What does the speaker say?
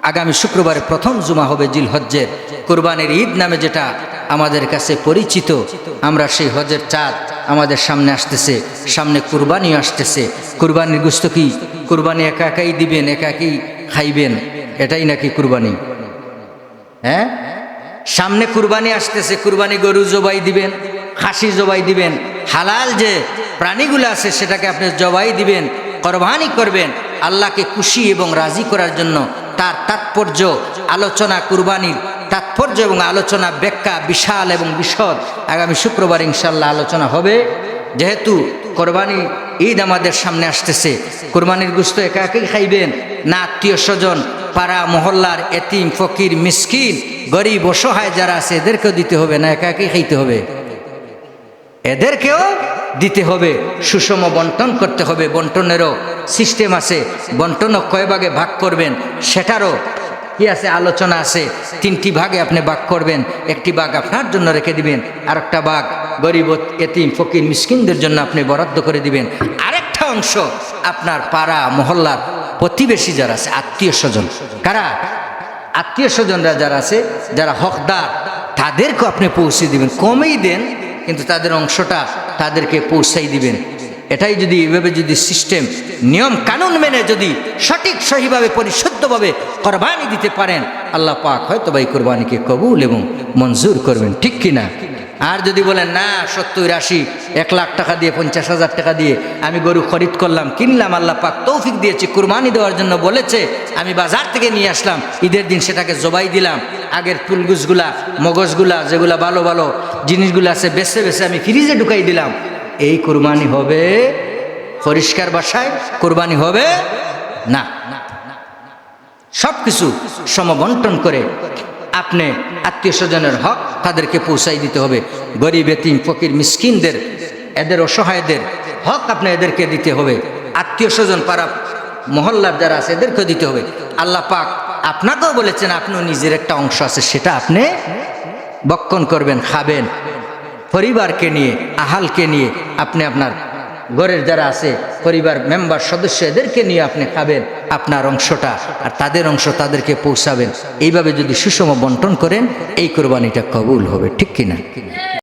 আগামী শুক্রবারে প্রথম জুমা হবে জিলহজ্জের, কুরবানির ঈদ নামে যেটা আমাদের কাছে পরিচিত। আমরা সেই হজের চাঁদ আমাদের সামনে আসতেছে, সামনে কুরবানিও আসতেছে। কুরবানির গোশত কি কুরবানি একা একাই দিবেন, একা একই খাইবেন, এটাই নাকি কুরবানি? হ্যাঁ, সামনে কুরবানি আসতেছে, কুরবানি গরু জবাই দিবেন, খাসি জবাই দিবেন, হালাল যে প্রাণীগুলো আছে সেটাকে আপনি জবাই দিবেন, কোরবানি করবেন আল্লাহকে খুশি এবং রাজি করার জন্য। তার তাৎপর্য আলোচনা, কুরবানির তাৎপর্য এবং আলোচনা ব্যাখ্যা বিশাল এবং বিশদ আগামী শুক্রবার ইনশাল্লাহ আলোচনা হবে। যেহেতু কোরবানি ঈদ আমাদের সামনে আসতেছে, কোরবানির গোশত একা একাই খাইবেন না, আত্মীয় স্বজন, পাড়া মহল্লার এতিম ফকির মিসকিন গরিব অসহায় যারা আছে এদেরকেও দিতে হবে না একা একাই খাইতে হবে? এদেরকেও দিতে হবে, সুষম বন্টন করতে হবে। বন্টনেরও সিস্টেম আছে, বন্টনও কয় ভাগে ভাগ করবেন সেটারও কি আছে, আলোচনা আছে। 3টি ভাগে আপনি ভাগ করবেন, একটি ভাগ আপনার জন্য রেখে দিবেন, আরেকটা ভাগ গরিব এতিম ফকির মিসকিনদের জন্য আপনি বরাদ্দ করে দিবেন, আরেকটা অংশ আপনার পাড়া মহল্লার প্রতিবেশী যারা আছে, আত্মীয় স্বজন, কারা আত্মীয় স্বজনরা যারা আছে, যারা হকদার, তাদেরকে আপনি পৌঁছে দিবেন। কমেই দেন কিন্তু তাদের অংশটা তাদেরকে পৌঁছাই দিবেন। এটাই যদি এইভাবে যদি সিস্টেম নিয়ম কানুন মেনে যদি সঠিক সহিভাবে পরিশুদ্ধভাবে কোরবানি দিতে পারেন, আল্লাহ পাক হয়তো এই কোরবানিকে কবুল এবং মঞ্জুর করবেন, ঠিক কিনা? আর যদি বলেন না 70, 80, 1 লাখ টাকা দিয়ে 50,000 টাকা দিয়ে আমি গরু খরিদ করলাম, কিনলাম, আল্লাহ পাক তৌফিক দিয়েছে, কুরবানি দেওয়ার জন্য বলেছে, আমি বাজার থেকে নিয়ে আসলাম, ঈদের দিন সেটাকে জবাই দিলাম, আগের তুলগুজগুলা মগজগুলা যেগুলা ভালো ভালো জিনিসগুলো আছে বেছে বেছে আমি ফ্রিজে ঢুকাই দিলাম, এই কুরবানি হবে? পরিষ্কার ভাষায় কুরবানি হবে না। সব কিছু সমবন্টন করে আপনি আত্মীয় স্বজনের হক তাদেরকে পৌঁছাই দিতে হবে। গরিব এতিম ফকির মিসকিনদের, এদের অসহায়দের হক আপনি এদেরকে দিতে হবে। আত্মীয় স্বজন পাড়া মহল্লার যারা আছে এদেরকেও দিতে হবে। আল্লাহ পাক আপনাকেও বলেছেন আপনিও নিজের একটা অংশ আছে সেটা আপনি বক্ষণ করবেন, খাবেন। পরিবারকে নিয়ে, আহালকে নিয়ে, আপনি আপনার ঘরের যারা আছে পরিবার মেম্বার সদস্য এদেরকে নিয়ে আপনি খাবেন আপনার অংশটা, আর তাদের অংশ তাদেরকে পৌঁছাবেন। এইভাবে যদি সুষম বন্টন করেন এই কোরবানিটা কবুল হবে, ঠিক কিনা?